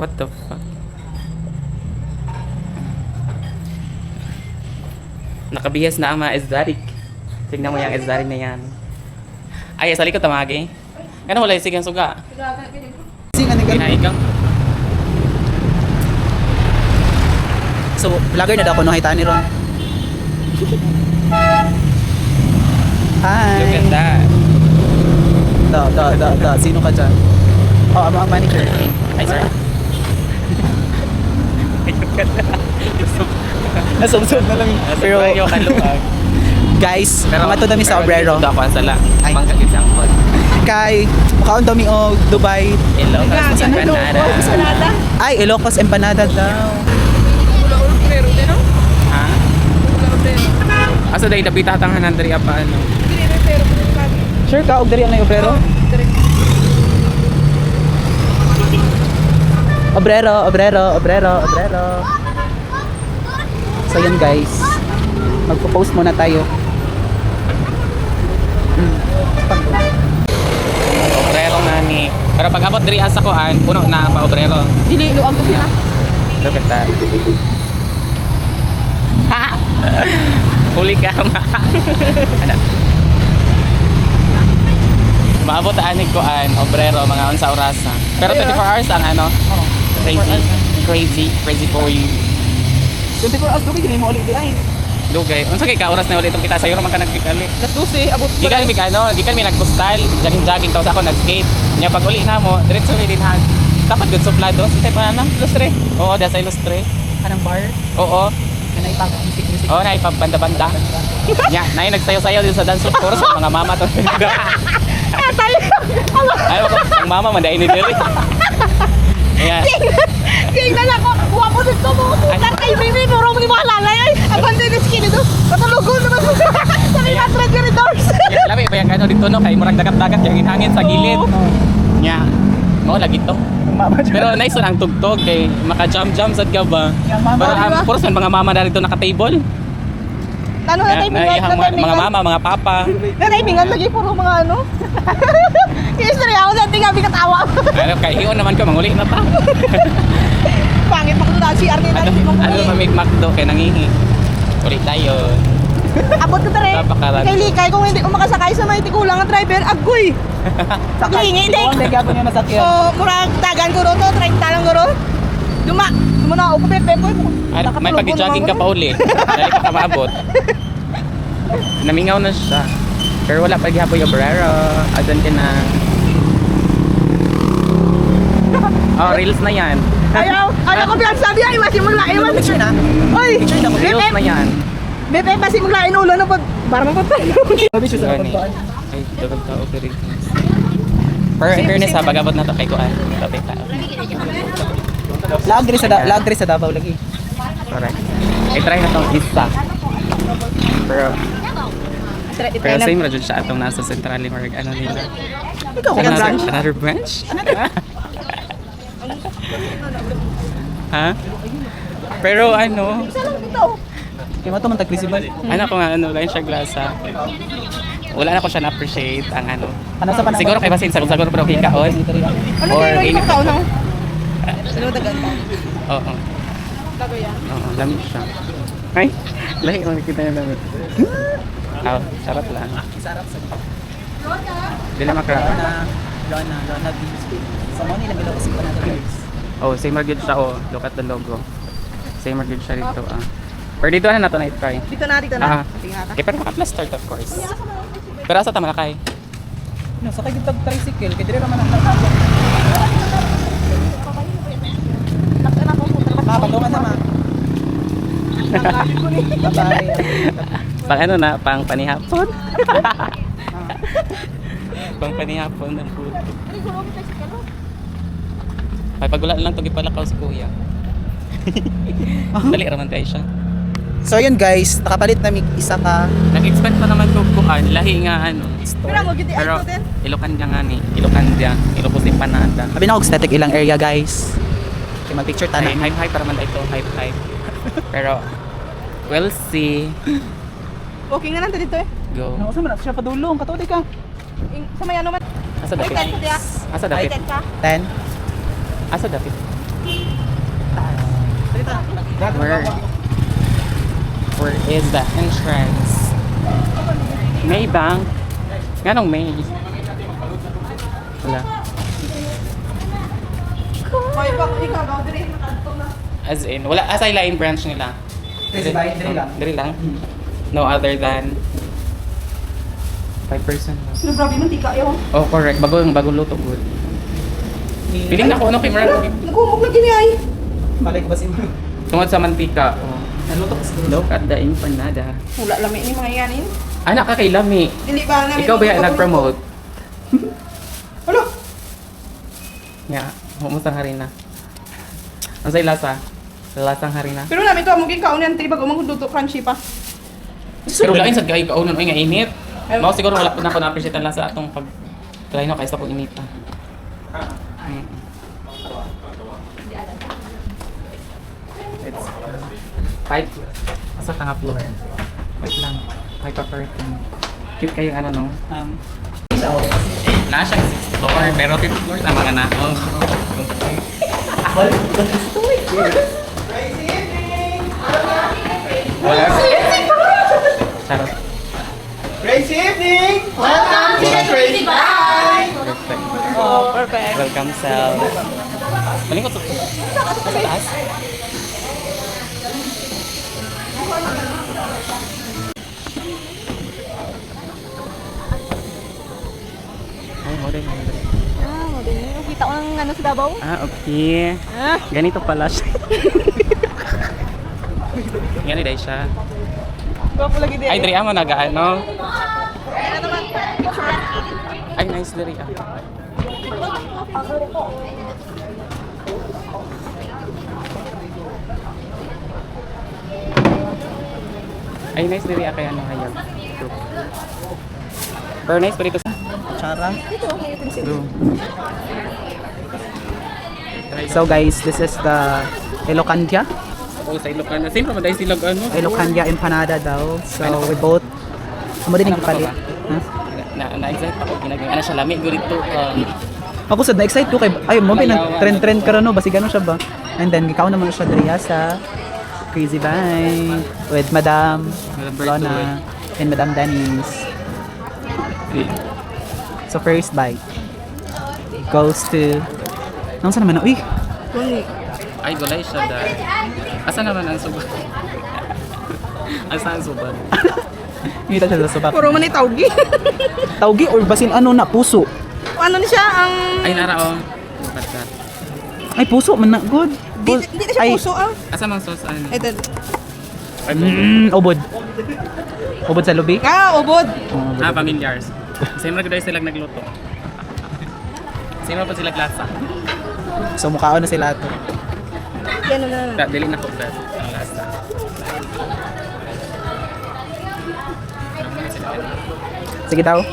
What the fuck? Nakabihas na ang mga esdarik. Tignan mo yung esdarik na yan. Ay, sa likod tamagi. Ano wala yung sigang suga? Singa ni Pinaigang. So, vlogger na daw ko nung hitaan ni Ron. Hi. Look at that. Da. Sino ka dyan? Oh, ang manager. Hi, sir. Look at that. Nasumsum na lang. Pero, yung kaluwag. Guys, mga to dami sa Obrero. Ito ako ang sala. Ay. Mangkagit ang pod. Kay, mukhaon dami o Dubai. Ilocos Empanada. Ay, Ilocos Empanada daw. Ha? Asa dahil napitatang hanandari apa ano? Sure ka, og diri ang Obrero? Obrero. So yun guys, magpo-post muna tayo. Obrero nga ni. Pero pag abot diri asa koan, puno na ang pa-obrero. Dili, luang ko sila. Look at that. Huli ka ma. Ano? Maabot anig koan, obrero, mga unsa orasa. Pero 24 hours ang ano? Crazy for you. 24 hours, dugay mo ulit di ay. Dugay. Unsa kay ka oras na ulit itong kita sayo man ka nagkikali. Las 12, abot Di kami ano, di kami nagpostal, jogging tapos ako nag-skate. Nya pag uli na mo, diretso ni din hag. Dapat gud suplado, si pa na lustre. Oo, dasa lustre. Anong bar? Oo. Kanay pag music. Oo, na ipabanda-banda. Nya, nay nagsayaw-sayaw din sa dance of course mga mama to. Ay, ang mama man dai ni diri. Yeah. Tingnan ako, kuha ko dito mo. Putar kay Bibi, murong mo mahalala ay. Abang din skin ito. Patulugon naman. Sabi nga thread yung doors. Labi ba yung ano dito no, kay murag dagat-dagat yung hangin sa gilid. Nya, mo lagi to. Pero nice ang tugtog kay maka-jump sad ka ba? Pero puro sa mga mama na rito naka-table. Ano na tayo Mga mama, mga papa. Natimingan lagi puro mga ano. History ako sa tingin kami katawa. Pero kay hiyon naman ko manguli na pa. Pangit pa ko na si Arnie na si Ano ba make McDo kay nangihi? Ulit tayo. Abot ko tare. Napakalan. Kay Likay kung hindi ko makasakay sa may tikulang ang driver, agoy. Lingi Oo, din. nagyapon niya nasakyan. So, murag dagan ko ro to, 30 lang ko ro. Duma na ako pepe ko. May pag-jogging ka pa uli. Dali pa ka maabot. Namingaw na siya. Pero wala pa gihapon yung obrero. Adan ka na. Oh, reels na yan. Ayaw ko biyan sabi ay masi maglain man. Picture na. Oy, Reels na yan. Bebe masi maglain ulo na pag para man patay. Sabi siya sa Gani. pagpaan. Ay, dapat ka operations. Pero in fairness ha, pag-abot na to kay Kuan. Tapos ka. Lag diri sa Davao lagi. Correct. I-try na tong isa. Pero same na dyan siya atong nasa Central Limburg. Ano nila? Ikaw ka branch. Another branch? Ha? Pero ano? Kaya mo to man tag-visible. Ano ko nga, ano, line siya glasa. Wala na ko siya na-appreciate ang ano. Ano sa panahon? Siguro kay basin, siguro pero kikaon. Ano Or pero init. ikaw ka no? Ano dagan pa? Oo. Tago yan. Oo, lamig siya. Ay, lahi ko nakita niya lamig. Sarap lang. Sarap sa Dili makrap. Lona Beans. Sa mo nila Ilocos Empanada Beans. Oh, same margid siya oh. Look at the logo. Same margid siya dito ah. Pero dito na to na i-try. Dito na. Ah. Tingnan ka. Okay, pero maka-plastered of course. Pero asa ta malakay? No, sa kay tricycle, kay dire ra man ang patungan na ma. Bye. Pang ano na, pang panihapon. Pang panihapon ng puto. Ay, pagulaan lang ito, gipalakaw si kuya. Dali raman tayo siya. So yun guys, nakapalit na isa ka Nag-expect pa naman ko kuan, lahi nga ano. Pero mo giti ay Pero ko din. Ilocan ka nga ni, Ilocan dia, Ilocos Empanada. Sabi na ako aesthetic ilang area guys. Okay, mag-picture Ay, tayo. hype para man ito, hype. Pero, we'll see. Walking na lang dito eh. Go. Ano sa man siya padulong, katodi ka. Sa may ano man. Asa Ay, dapit? 10 ka diya. Asa Ay, dapit? 10 ka. 10. Asa dapit? Where is the entrance? May bank? Ganong may? Wala. As in, wala asay lain branch nila. Dili lang. Dili lang? No other than 5%. Pero grabe man, tika yun. Oh, correct. Bagong luto good. Piling na ko ano kay Marag. Nagumog na gini ay. Malay ko ba si Tungod sa mantika. Oh. Naluto ko siguro. Look at the empanada. Wala lami ni mga yanin. Anak ka kay Lami. Dili ba namin? Ikaw ba yan nag-promote? Ano? Yeah. Humusang harina. Ang sa'yo lasa? Lasang harina. Pero namin to among kaunan tri bag umang duto crunchy pa. Pero lain sa gay kaunon ay nga init. Mao siguro wala po na ako na-appreciate ang lasa atong pag try no kaysa pong inita. It's 5. Asa ka nga floor? Wait lang. 5 pa curtain. Cute kayo ano no? Na siyang 6th floor pero 5th floor na mga naong. Wala. Charot. Great evening! Welcome to the Crazy Bye. Perfect. Oh, perfect. Welcome, Sal. Maling ko to. Sa taas. Ay, mo rin. Kita ko ng ano sa Davao. Ah, okay. Ganito pala siya. Ganito dahil siya. Gwapo lagi din. Ay, Dri, mo nag-ano. Ay, nice, Dri. Ay, nice, Dri. Kaya ano, hayag. Pero nice pa dito sa... Chara. Blue. So guys, this is the Elocandia. Oh, sa Ilocana. Same pa ba dahil silag ano? Elocandia empanada daw. So we both amo din ang palit. Huh? Na-excite ako. Ginagawa na siya lamig. Gurito. Ako sad na-excite ko kay ay mo nag trend karon no basi gano siya ba. And then gikaw naman siya diriya sa Crazy Bye with Madam Rona and Madam Denise. So first bite goes to nang saan naman na? Uy! Ay, gulay siya dahil. Asa naman ang subat? Asa ang subat? Ngita siya sa subak. Puro man ni tawgi. Tawgi or basin ano na puso? Ano ni siya ang Ay, nara oh. Batat. Ay puso man na good. Di na siya Ay, puso ah. Asa mang sauce ano? Ito. Ay, ubod. Ubod sa lubi. Ah, ubod. familiars. Same na dahil silang nagluto. Same pa sila klasa. So mukhaon na sila to. Yan na. Dili na ko best ang lasa. Sige daw.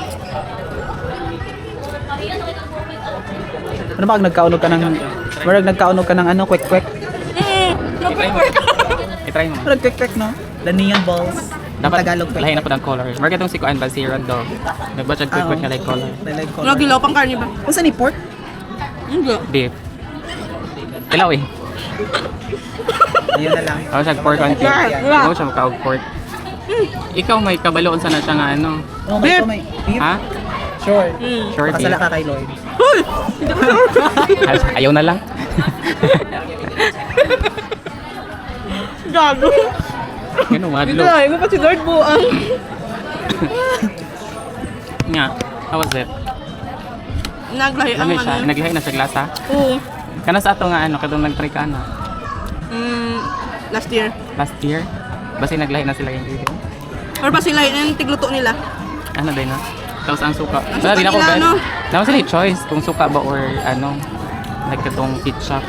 Ano ba pag nagkaunog ka ng nagkaunog ka ng ano kwek-kwek? I-try mo. I-try mo. Kwek-kwek no? The neon balls. Dapat Tagalog kwek. lahin na po ng color. Marga itong si Kuan ba si Rondo. Nagbatchag quick na like color. Nagilaw pang karne ba? Kung saan ni pork? Hindi. Beef. Ilaw eh. Ayun na lang. Ako siya pork on beef. Yeah. Ako siya makaog pork. Ikaw may kabaloon sana siya nga ano. Oh, Beef. may beef. Ha? Sure. Sure beef. Pakasala ka kay Lloyd. Ayaw na lang. Gago. Ganun, madlo. Ito ay ko pa si Lord buang. Nga, how was it? Naglahi ang Ano siya? ano. Naglihay na sa glasa? Oo. Kana sa ato nga ano, kadong nag-try ka ano? Last year. Last year? Basta naglahi na sila yung video. Or pa sila yung tigluto nila. Ano din na? Tapos ang suka. Ang Wala suka din ako nila, bet. ano? Naman sila yung choice kung suka ba or ano, nagkatong ketchup.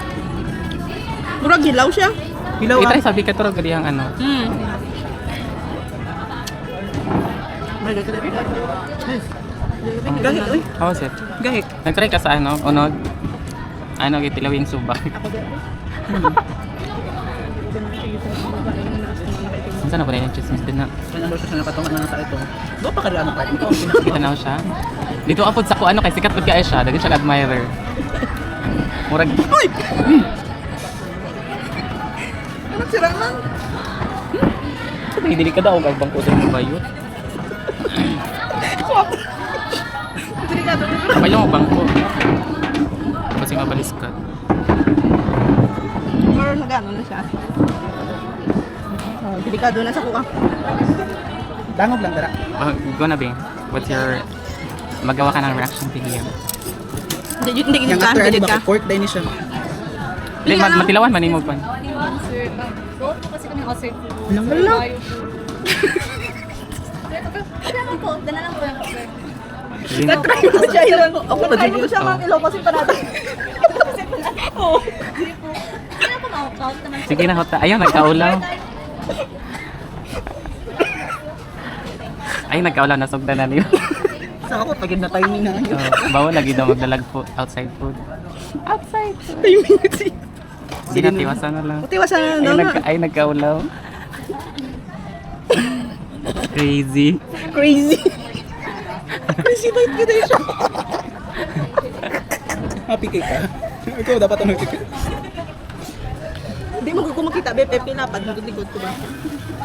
Murag hilaw siya. Hilaw I-try sabi ka to gadi ang ano. Gahit, uy. How was it? Gahit. Nag-try ka sa ano, unod? Ano, gitilawing subak. Saan na ba na yung chismis din na? Ano siya sa nakatungan na sa ito? Do pa kada ano pa? Ikaw Kita na siya. Dito apod sa ko ano kay sikat pud kay siya, daghan siya admirer. Murag Sira man. Dili ka daw kag bangko sa mga bayot. Delikado. Kapay lang mo bangko. Kasi mabaliskat. Or nagano na siya. Delikado na sa kuha. Dangog lang dara. Gonna be. What's your magawa ka ng reaction video? Hindi Yang ka, after hindi ano ka. ba court din siya. Di, matilawan man mo pan. Kasi kami outside food. Wala. Dala po yung offer. Try mo siya ilan. Ako try mo siya mga Ilocos yung panada. Oo. Kaya po ma-out naman. Sige na hota. Ayun nagkaulaw. Ay nagkaulaw nasugdan na niyo. Sa ako pagid na timing na yun. Bawal lagi daw magdalag food outside food. Timing kasi. Sinatiwasan na lang. Utiwasan na daw na. Ay nagkaulaw. Crazy. Crazy. Crazy bite ka din siya. Happy cake ka. Ikaw dapat ano cake. Hindi mo ko makita, Pepe lapad. Nagligod ko ba?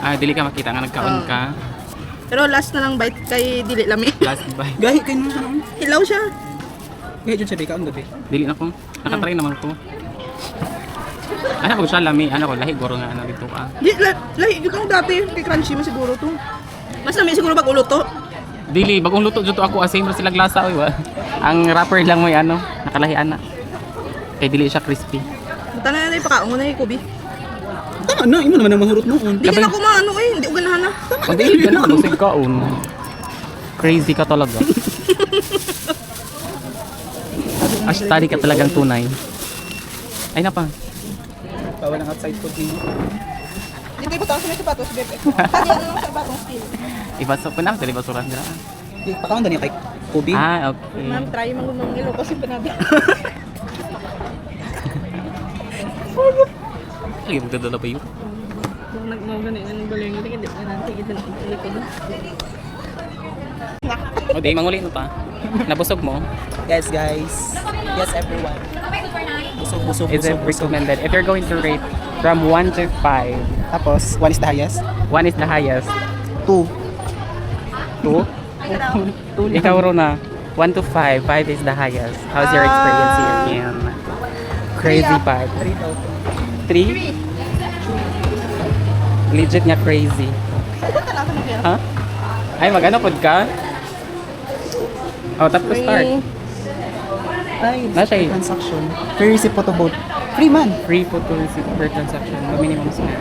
Ah, dili ka makita nga nagkaon ka. Pero last na lang bite kay Dili Lami. Last bite. Gahi kayo naman. Hilaw siya. Gahi dyan siya bika ang gabi. Dili na ko. Nakatry naman ko. Ano ko siya lami, ano ko lahi guro nga ano dito ka. Di, lahi, yung dati, kay crunchy mo siguro to. Mas namin siguro pag ulo to. Dili bagong luto jud to ako same ra sila glasa oy wa. Ang wrapper lang mo ano, nakalahi ana. Kay dili siya crispy. Buta na na yung pakaon mo na yung kubi. Tama na, imo naman ang mahurot noon. Di ka na kumaano eh, hindi ko ganahan na. Ang dili ka na busig kaon. Crazy ka talaga. Ashtari ka talagang tunay. Ay na pa. Bawal ang outside food din. Hindi ko tapos may sapatos, Pepe. Pati ano lang sapatong steel. Iba so kunam dili basuran dira. Pakaon din kay Kobe. Ah, okay. Ma'am, try mo ng Ilocos yung panada. Lagi magdadala pa yun. Kung nagmagano yung galing, hindi ko na tigil na ito. O di manguli no pa. Nabusog mo. Yes guys. Yes everyone. Busog. Is it recommended if you're going to rate from 1 to 5? Tapos, 1 is the highest. 1 is the highest. 2. 2? Ikaw Rona, 1 to 5. 5 is the highest. How's your experience here in Crazy Bag? 3? Legit nga crazy. Ha? Ay, mag-ano pod ka? Oh, tap to start. Nasa Transaction. Free receipt photo boat. Free man. Free photo receipt per transaction. No minimum spend.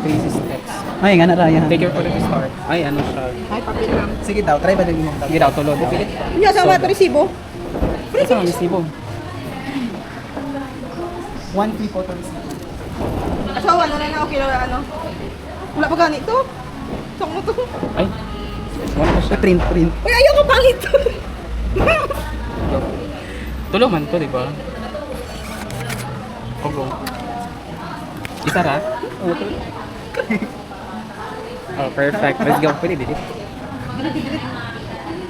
Crazy steps. Ay, nga na raya. Take your photo to start. Ay, ano siya? Ay, papel lang. Sige daw, try ba din mo? Sige daw, tulod. Hindi, asawa ito resibo. Ito ang resibo. 1 free photo receipt. Asawa na lang ako kilo ano. Wala pa ganito. Saan mo to? Ay, wala pa siya. Print. Uy, ayaw ko pangit to. Tulo man to, di ba? Ogo. Isa ra? Oh, perfect. Let's go. Pwede dito.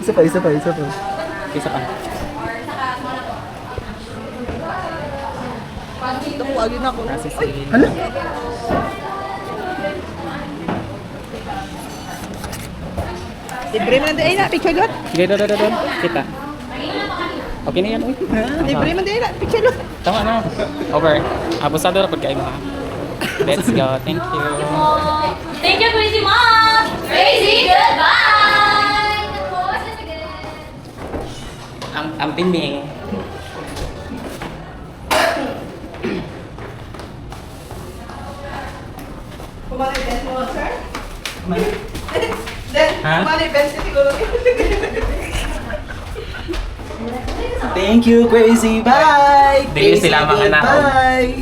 Isa pa. Isa pa. Ito ko agad na ako. Process Uy, again. Hala? libre man din na, picture lot. Sige, doon. Kita. Okay na yan, uy. Libre man din na, picture lot. Tama na. Over. Abusado na pag kayo ha. Let's go. Thank you. Thank you, Crazy Mom! Crazy, goodbye! Ang timing. Kumali-bens mo, sir? Ha? Kumali-bens ka siguro. Thank you, Crazy Bye! Dili sila mga naog. Bye!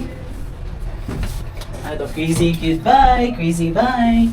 Crazy Goodbye! Crazy Bye!